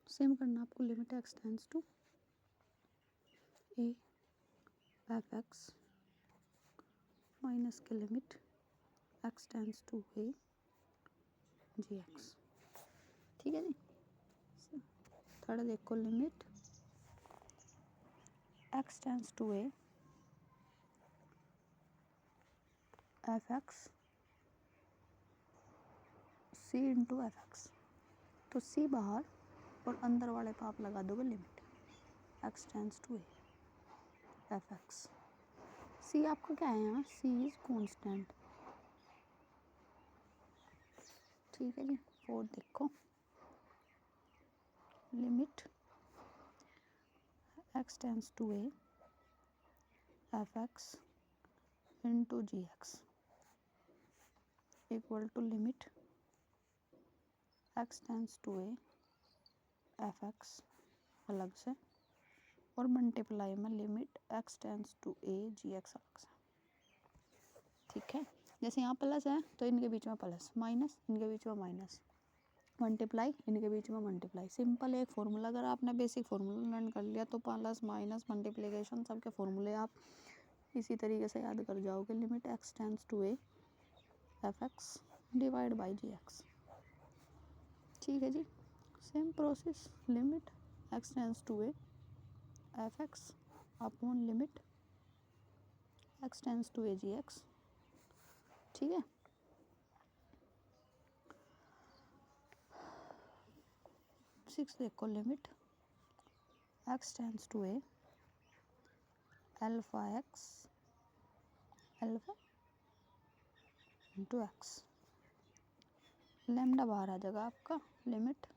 Same करना आपको, limit x tends to a f x minus के limit x tends to a g x. ठीक है जी। थर्ड देखो, limit x tends to a f x c into f x. तो c बाहर और अंदर वाले पे आप लगा दोगे limit x tends to a f x. C आपका क्या है यहाँ, सी इज कॉन्स्टेंट। ठीक है जी। फोर्थ देखो, limit x tends to a f x into g x equal to limit x tends to a f x अलग से और मल्टीप्लाई में limit x tends to a g x अलग से। ठीक है, जैसे यहाँ प्लस है तो इनके बीच में प्लस, माइनस इनके बीच में माइनस, मल्टीप्लाई इनके बीच में मल्टीप्लाई। सिंपल एक फार्मूला, अगर आपने बेसिक फार्मूला लर्न कर लिया तो प्लस माइनस मल्टीप्लिकेशन सबके फार्मूले आप इसी तरीके से याद कर जाओगे। Limit x tends to a f x divide by g x. ठीक है जी। Same process, limit x tends to a f x upon limit x tends to a g x. ठीक है। सिक्स देखो, limit x tends to a alpha x alpha into x. Lambda बाहर आ जाएगा आपका, limit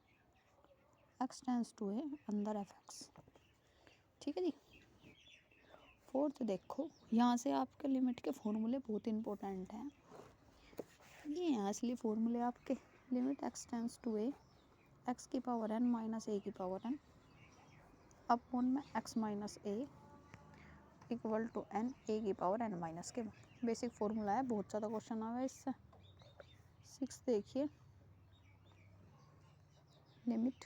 x tends to a अंदर f x. ठीक है जी। फोर्थ देखो, यहाँ से आपके लिमिट के फॉर्मूले बहुत इंपॉर्टेंट हैं। ये हैं असली फॉर्मूले आपके। Limit x tends to a x की पावर एन माइनस ए की पावर एन अपॉन में x minus a equal to n a की पावर एन माइनस के। बेसिक फॉर्मूला है, बहुत ज़्यादा क्वेश्चन आया इससे। सिक्स देखिए, limit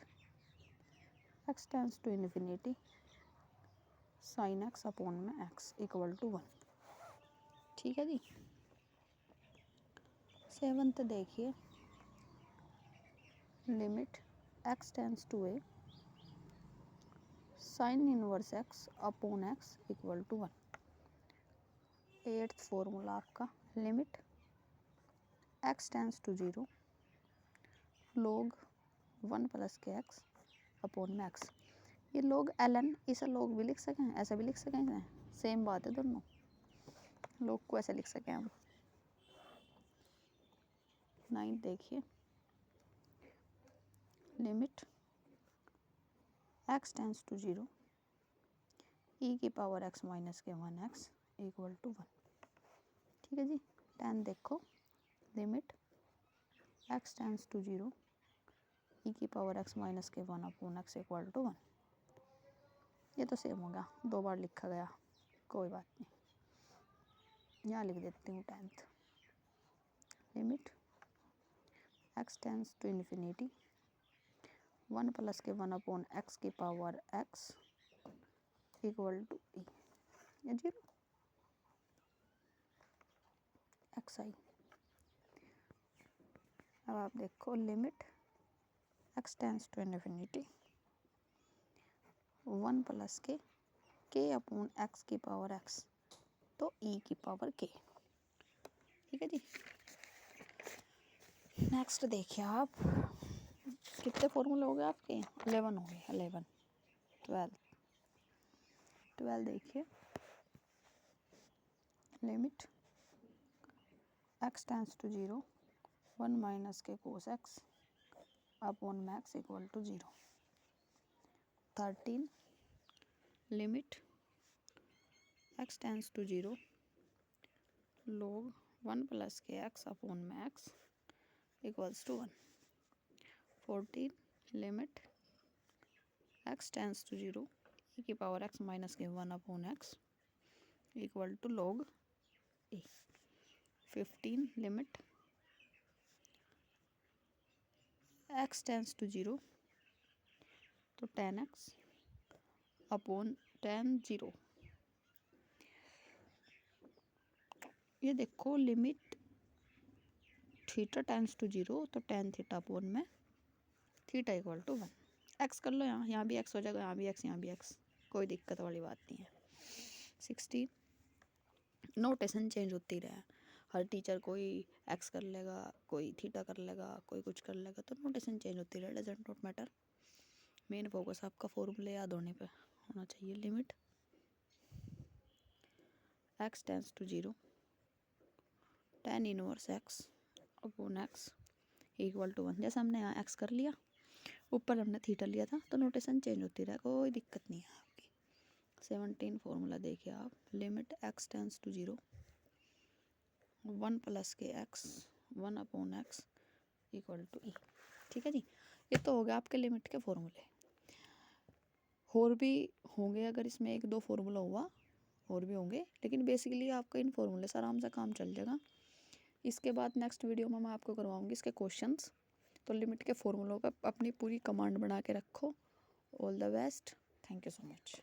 x tends to infinity sine x upon में एक्स इक्वल टू 1। ठीक है जी। सेवंथ देखिए, limit x tends to a sine inverse x upon x equal to 1। Eighth formula आपका, limit x tends to 0 log 1 plus के x upon में x. ये log ln, इसे log भी लिख सकें, ऐसे भी लिख सकें, सेम बात है दोनों। log को ऐसे लिख सकें हम। नाइन्थ देखिए, limit x tends to 0 e की पावर एक्स माइनस के 1 एक्स इक्वल टू 1। ठीक है जी। 10 देखो, limit x tends to 0 e की पावर एक्स माइनस के 1 अपॉन एक्स इक्वल टू 1। ये तो सेम होगा, दो बार लिखा गया, कोई बात नहीं, यहाँ लिख देती हूँ 10th। Limit x tends to infinity 1 plus k 1 upon x की power x equal to e, या 0 एक्स आई। अब आप देखो, limit x tends to infinity 1 plus k upon x की पावर एक्स, तो ई की पावर के। ठीक है जी। नेक्स्ट देखिए आप, कितने फॉर्मूले हो गए आपके, 11 हो गए, 11 12 देखिए, limit x tends to 0 1 minus के cos x upon max equal to 0। 13 limit x tends to 0 log 1 plus के एक्स अपॉन में x equals to 1। 14 limit x tends to 0 e की पावर एक्स माइनस के 1 upon x equal to log a. 15 limit x tends to 0 तो 10x upon 10(0). ये देखो limit theta tends to 0 तो tan theta upon में theta equal to 1। X कर लो, यहाँ भी एक्स हो जाएगा, यहाँ भी एक्स, यहाँ भी एक्स, कोई दिक्कत वाली बात नहीं है। 16 नोटेशन चेंज होती रहे, हर टीचर कोई एक्स कर लेगा, कोई थीटा कर लेगा, कोई कुछ कर लेगा, तो नोटेशन चेंज होती रहे, doesn't not matter. Main focus आपका फॉर्मूले याद होने पे होना चाहिए। लिमिट x tends to 0 tan inverse x upon x equal to 1। जैसे हमने यहाँ x कर लिया, ऊपर हमने थीटा लिया था, तो नोटेशन चेंज होती रहे, कोई दिक्कत नहीं है आपकी। 17 फॉर्मूला देखिए आप, limit x tends to 0 1 plus के x 1 upon x equal to e. ठीक है जी, ये तो हो गया आपके लिमिट के फॉर्मूले। और भी होंगे, अगर इसमें 1-2 फॉर्मूला हुआ और भी होंगे, लेकिन बेसिकली आपका इन फॉर्मूले से आराम से काम चल जाएगा। इसके बाद नेक्स्ट वीडियो में मैं आपको करवाऊंगी इसके क्वेश्चंस। तो लिमिट के फॉर्मूलों का अपनी पूरी कमांड बना के रखो। All the best, thank you so much.